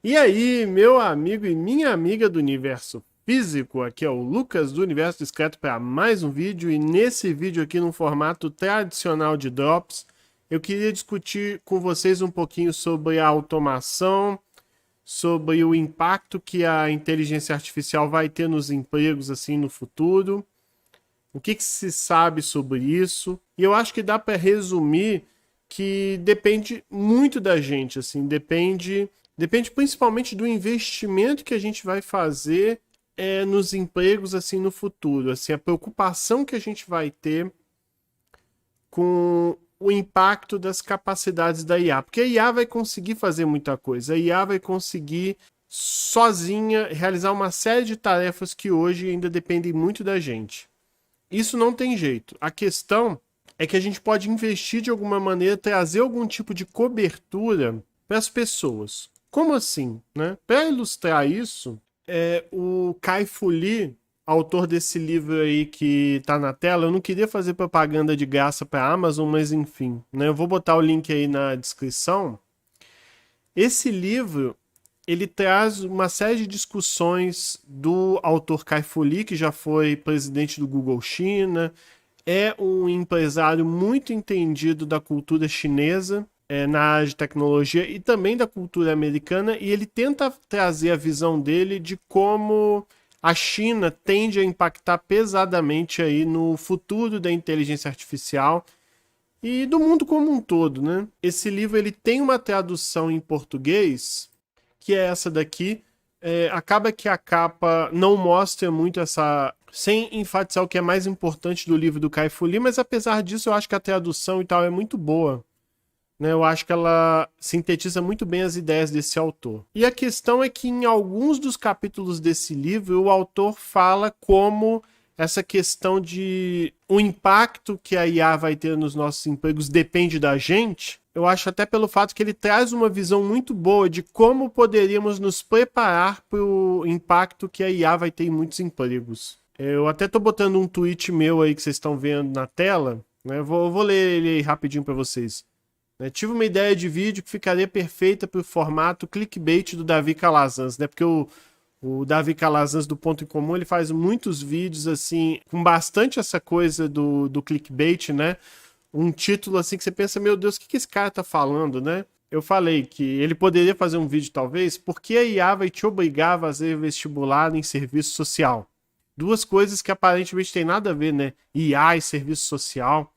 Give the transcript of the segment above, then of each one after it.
E aí, meu amigo e minha amiga do universo físico, aqui é o Lucas do Universo Discreto para mais um vídeo, e nesse vídeo aqui no formato tradicional de Drops, eu queria discutir com vocês um pouquinho sobre a automação, sobre o impacto que a inteligência artificial vai ter nos empregos assim no futuro, o que se sabe sobre isso, e eu acho que dá para resumir que depende muito da gente, assim, depende principalmente do investimento que a gente vai fazer nos empregos assim no futuro, assim, a preocupação que a gente vai ter com o impacto das capacidades da IA, porque a IA vai conseguir fazer muita coisa, a IA vai conseguir sozinha realizar uma série de tarefas que hoje ainda dependem muito da gente. Isso não tem jeito. A questão é que a gente pode investir de alguma maneira, trazer algum tipo de cobertura para as pessoas. Como assim? Né? Para ilustrar isso, o Kai-Fu Lee, autor desse livro aí que está na tela, eu não queria fazer propaganda de graça para a Amazon, mas enfim, né? Eu vou botar o link aí na descrição. Esse livro, ele traz uma série de discussões do autor Kai-Fu Lee, que já foi presidente do Google China, é um empresário muito entendido da cultura chinesa, na área de tecnologia e também da cultura americana, e ele tenta trazer a visão dele de como a China tende a impactar pesadamente aí no futuro da inteligência artificial e do mundo como um todo, né? Esse livro ele tem uma tradução em português, que é essa daqui. Acaba que a capa não mostra muito essa, sem enfatizar o que é mais importante do livro do Kai-Fu Lee, mas apesar disso eu acho que a tradução e tal é muito boa. Né? Eu acho que ela sintetiza muito bem as ideias desse autor. E a questão é que em alguns dos capítulos desse livro, o autor fala como essa questão de o impacto que a IA vai ter nos nossos empregos depende da gente. Eu acho até pelo fato que ele traz uma visão muito boa de como poderíamos nos preparar para o impacto que a IA vai ter em muitos empregos. Eu até estou botando um tweet meu aí que vocês estão vendo na tela, né? Vou ler ele aí rapidinho para vocês. Tive uma ideia de vídeo que ficaria perfeita para o formato clickbait do Davi Calazans, né? Porque o Davi Calazans do Ponto em Comum, ele faz muitos vídeos assim, com bastante essa coisa do clickbait, né? Um título assim que você pensa, meu Deus, o que esse cara tá falando, né? Eu falei que ele poderia fazer um vídeo, talvez, porque a IA vai te obrigar a fazer vestibular em serviço social. Duas coisas que aparentemente tem nada a ver, né? IA e serviço social.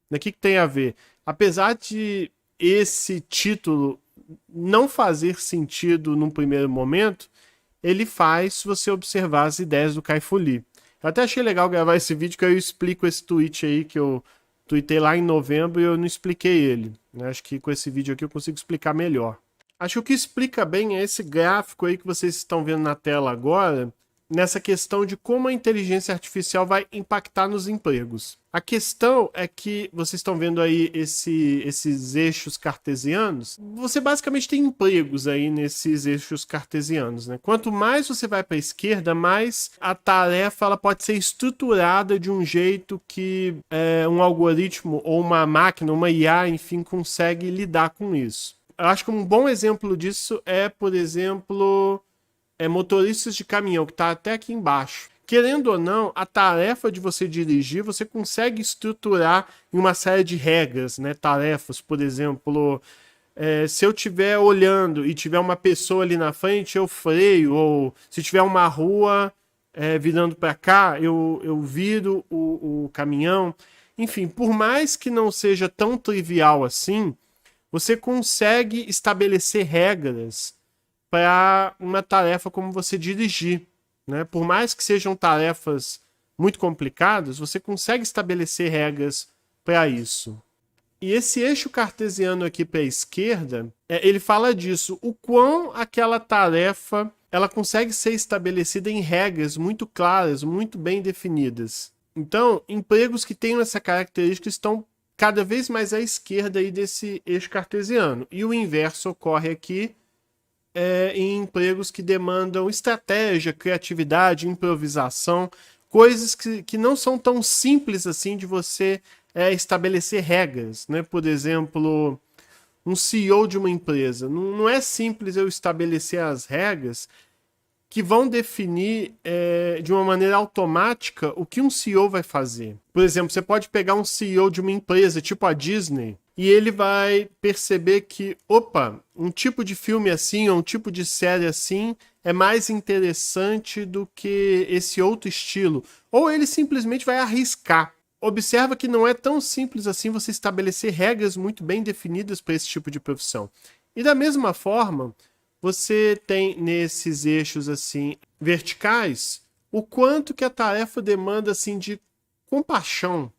O que tem a ver? Apesar de esse título não fazer sentido num primeiro momento, ele faz se você observar as ideias do Kai-Fu Lee. Eu até achei legal gravar esse vídeo que eu explico esse tweet aí que eu tuitei lá em novembro e eu não expliquei ele. Acho que com esse vídeo aqui eu consigo explicar melhor. Acho que o que explica bem é esse gráfico aí que vocês estão vendo na tela agora, nessa questão de como a inteligência artificial vai impactar nos empregos. A questão é que vocês estão vendo aí esses eixos cartesianos. Você basicamente tem empregos aí nesses eixos cartesianos, né? Quanto mais você vai para a esquerda, mais a tarefa ela pode ser estruturada de um jeito que um algoritmo ou uma máquina, uma IA, enfim, consegue lidar com isso. Eu acho que um bom exemplo disso é, por exemplo, motoristas de caminhão, que está até aqui embaixo. Querendo ou não, a tarefa de você dirigir, você consegue estruturar em uma série de regras, né? Tarefas, por exemplo, se eu estiver olhando e tiver uma pessoa ali na frente, eu freio, ou se tiver uma rua virando para cá, eu viro o caminhão. Enfim, por mais que não seja tão trivial assim, você consegue estabelecer regras para uma tarefa como você dirigir, né? Por mais que sejam tarefas muito complicadas, você consegue estabelecer regras para isso. E esse eixo cartesiano aqui para a esquerda, ele fala disso, o quão aquela tarefa ela consegue ser estabelecida em regras muito claras, muito bem definidas. Então, empregos que tenham essa característica estão cada vez mais à esquerda aí desse eixo cartesiano. E o inverso ocorre aqui, em empregos que demandam estratégia, criatividade, improvisação, coisas que não são tão simples assim de você estabelecer regras, né? Por exemplo, um CEO de uma empresa. Não é simples eu estabelecer as regras que vão definir de uma maneira automática o que um CEO vai fazer. Por exemplo, você pode pegar um CEO de uma empresa, tipo a Disney, e ele vai perceber que, opa, um tipo de filme assim, ou um tipo de série assim, é mais interessante do que esse outro estilo. Ou ele simplesmente vai arriscar. Observa que não é tão simples assim você estabelecer regras muito bem definidas para esse tipo de profissão. E da mesma forma, você tem nesses eixos assim verticais o quanto que a tarefa demanda assim de compaixão.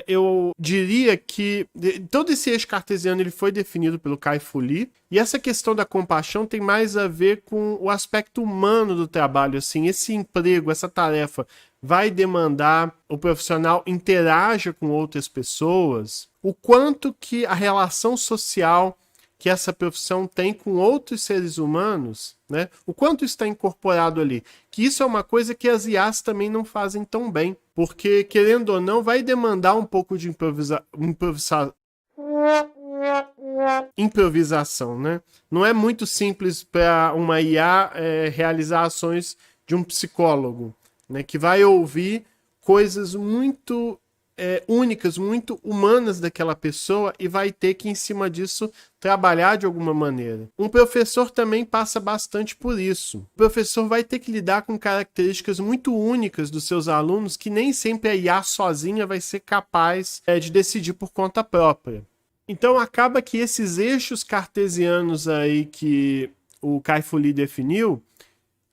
Eu diria que todo esse eixo cartesiano ele foi definido pelo Kai-Fu Lee, e essa questão da compaixão tem mais a ver com o aspecto humano do trabalho. Assim, esse emprego, essa tarefa vai demandar o profissional interaja com outras pessoas, o quanto que a relação social que essa profissão tem com outros seres humanos, né? O quanto está incorporado ali. Que isso é uma coisa que as IAs também não fazem tão bem. Porque, querendo ou não, vai demandar um pouco de improvisação, né? Não é muito simples para uma IA realizar ações de um psicólogo, né? Que vai ouvir coisas muito únicas, muito humanas daquela pessoa e vai ter que, em cima disso, trabalhar de alguma maneira. Um professor também passa bastante por isso. O professor vai ter que lidar com características muito únicas dos seus alunos que nem sempre a IA sozinha vai ser capaz de decidir por conta própria. Então acaba que esses eixos cartesianos aí que o Kai-Fu Lee definiu,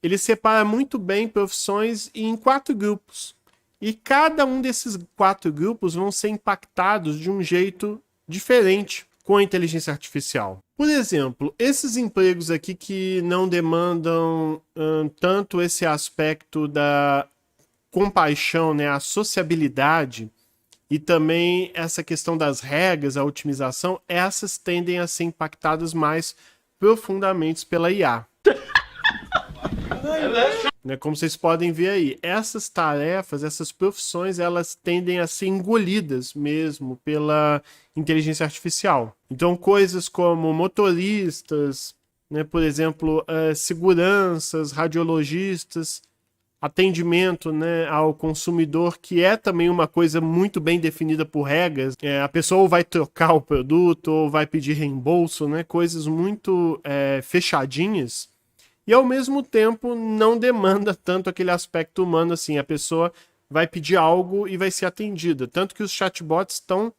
ele separa muito bem profissões em 4 grupos. E cada um desses 4 grupos vão ser impactados de um jeito diferente com a inteligência artificial. Por exemplo, esses empregos aqui que não demandam tanto esse aspecto da compaixão, né, a sociabilidade, e também essa questão das regras, a otimização, essas tendem a ser impactadas mais profundamente pela IA. Como vocês podem ver aí, essas tarefas, essas profissões, elas tendem a ser engolidas mesmo pela inteligência artificial. Então, coisas como motoristas, né, por exemplo, seguranças, radiologistas, atendimento, né, ao consumidor, que é também uma coisa muito bem definida por regras. A pessoa ou vai trocar o produto ou vai pedir reembolso, né, coisas muito fechadinhas. E ao mesmo tempo não demanda tanto aquele aspecto humano assim. A pessoa vai pedir algo e vai ser atendida. Tanto que os chatbots estão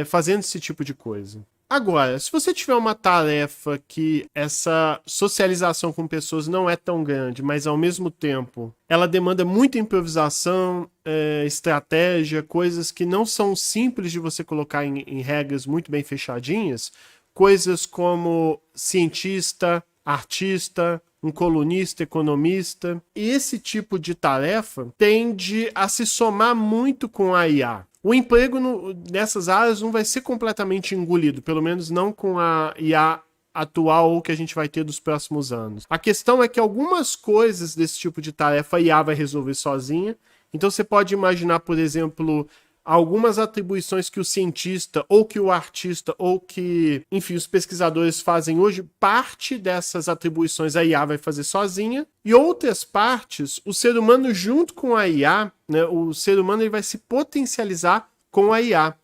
fazendo esse tipo de coisa. Agora, se você tiver uma tarefa que essa socialização com pessoas não é tão grande, mas ao mesmo tempo ela demanda muita improvisação, estratégia, coisas que não são simples de você colocar em regras muito bem fechadinhas, coisas como cientista, artista, um colunista, economista. E esse tipo de tarefa tende a se somar muito com a IA. O emprego nessas áreas não vai ser completamente engolido, pelo menos não com a IA atual ou que a gente vai ter dos próximos anos. A questão é que algumas coisas desse tipo de tarefa a IA vai resolver sozinha. Então você pode imaginar, por exemplo, algumas atribuições que o cientista, ou que o artista, ou que, enfim, os pesquisadores fazem hoje, parte dessas atribuições a IA vai fazer sozinha, e outras partes, o ser humano junto com a IA, né, o ser humano ele vai se potencializar com a IA.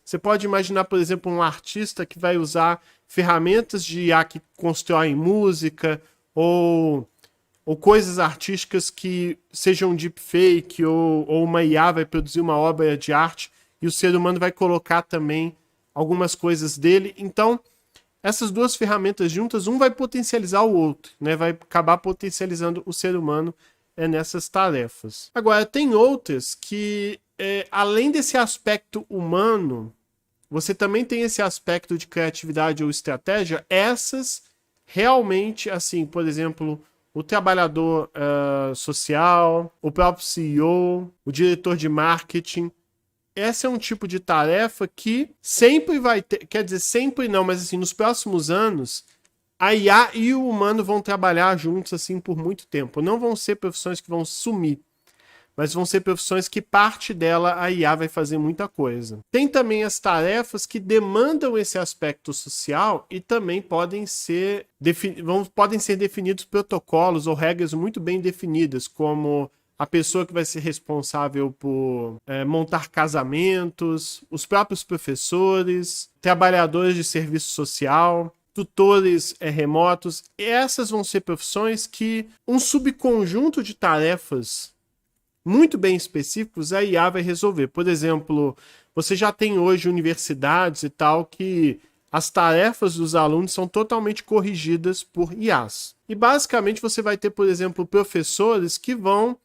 Você pode imaginar, por exemplo, um artista que vai usar ferramentas de IA que constroem música, ou coisas artísticas que sejam deepfake, ou uma IA vai produzir uma obra de arte e o ser humano vai colocar também algumas coisas dele. Então, essas duas ferramentas juntas, um vai potencializar o outro, né? Vai acabar potencializando o ser humano nessas tarefas. Agora, tem outras que, além desse aspecto humano, você também tem esse aspecto de criatividade ou estratégia. Essas realmente, assim, por exemplo, o trabalhador social, o próprio CEO, o diretor de marketing. Esse é um tipo de tarefa que sempre vai ter, quer dizer, sempre não, mas assim, nos próximos anos, a IA e o humano vão trabalhar juntos assim por muito tempo. Não vão ser profissões que vão sumir, mas vão ser profissões que parte dela a IA vai fazer muita coisa. Tem também as tarefas que demandam esse aspecto social e também podem ser definidos protocolos ou regras muito bem definidas, como a pessoa que vai ser responsável por montar casamentos, os próprios professores, trabalhadores de serviço social, tutores remotos. Essas vão ser profissões que um subconjunto de tarefas muito bem específicos a IA vai resolver. Por exemplo, você já tem hoje universidades e tal que as tarefas dos alunos são totalmente corrigidas por IAs. E basicamente você vai ter, por exemplo, professores que vão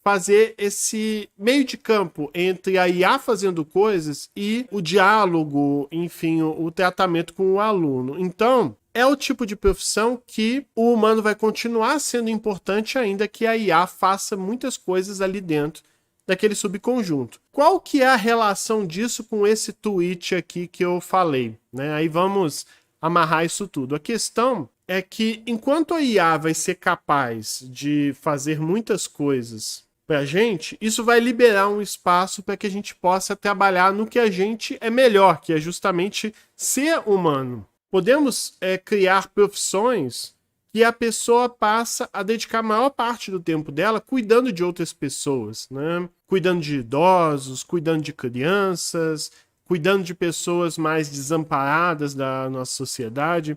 fazer esse meio de campo entre a IA fazendo coisas e o diálogo, enfim, o tratamento com o aluno. Então, é o tipo de profissão que o humano vai continuar sendo importante, ainda que a IA faça muitas coisas ali dentro daquele subconjunto. Qual que é a relação disso com esse tweet aqui que eu falei, né? Aí vamos amarrar isso tudo. A questão é que enquanto a IA vai ser capaz de fazer muitas coisas para a gente, isso vai liberar um espaço para que a gente possa trabalhar no que a gente é melhor, que é justamente ser humano. Podemos criar profissões que a pessoa passa a dedicar a maior parte do tempo dela cuidando de outras pessoas, né? Cuidando de idosos, cuidando de crianças, cuidando de pessoas mais desamparadas da nossa sociedade.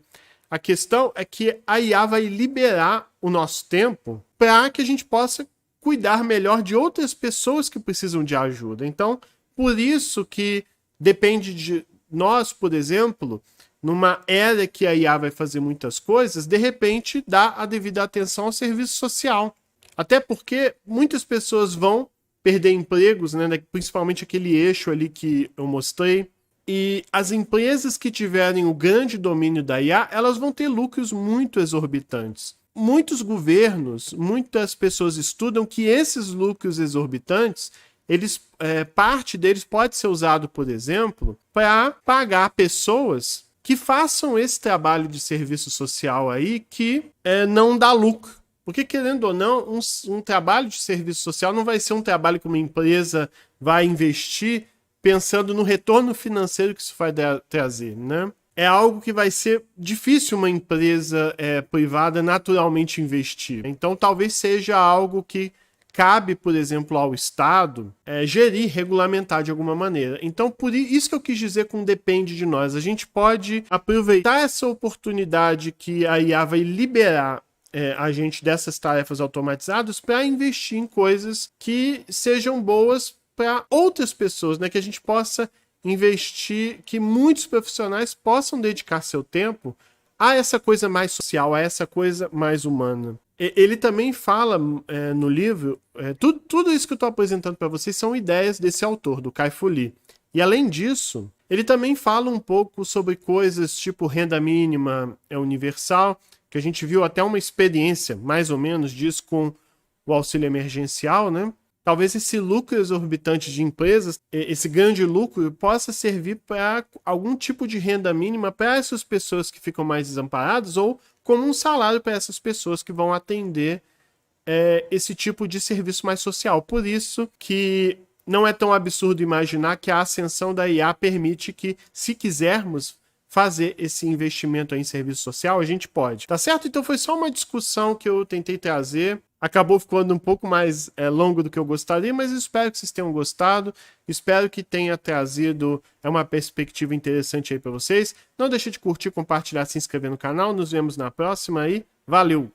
A questão é que a IA vai liberar o nosso tempo para que a gente possa cuidar melhor de outras pessoas que precisam de ajuda. Então, por isso que depende de nós, por exemplo, numa era que a IA vai fazer muitas coisas, de repente dá a devida atenção ao serviço social. Até porque muitas pessoas vão perder empregos, né, principalmente aquele eixo ali que eu mostrei. E as empresas que tiverem o grande domínio da IA, elas vão ter lucros muito exorbitantes. Muitos governos, muitas pessoas estudam que esses lucros exorbitantes, parte deles pode ser usado, por exemplo, para pagar pessoas que façam esse trabalho de serviço social aí que não dá lucro. Porque, querendo ou não, um trabalho de serviço social não vai ser um trabalho que uma empresa vai investir pensando no retorno financeiro que isso vai trazer, né? É algo que vai ser difícil uma empresa privada naturalmente investir. Então, talvez seja algo que cabe, por exemplo, ao Estado gerir, regulamentar de alguma maneira. Então, por isso que eu quis dizer com depende de nós. A gente pode aproveitar essa oportunidade que a IA vai liberar a gente dessas tarefas automatizadas para investir em coisas que sejam boas para outras pessoas, né? Que a gente possa investir, que muitos profissionais possam dedicar seu tempo a essa coisa mais social, a essa coisa mais humana. Ele também fala no livro, tudo isso que eu estou apresentando para vocês são ideias desse autor, do Kai-Fu Lee. E além disso, ele também fala um pouco sobre coisas tipo renda mínima universal, que a gente viu até uma experiência, mais ou menos, disso com o auxílio emergencial, né? Talvez esse lucro exorbitante de empresas, esse grande lucro, possa servir para algum tipo de renda mínima para essas pessoas que ficam mais desamparadas ou como um salário para essas pessoas que vão atender esse tipo de serviço mais social. Por isso que não é tão absurdo imaginar que a ascensão da IA permite que, se quisermos fazer esse investimento em serviço social, a gente pode. Tá certo? Então foi só uma discussão que eu tentei trazer. Acabou ficando um pouco mais longo do que eu gostaria, mas espero que vocês tenham gostado. Espero que tenha trazido uma perspectiva interessante aí para vocês. Não deixe de curtir, compartilhar, se inscrever no canal. Nos vemos na próxima e valeu!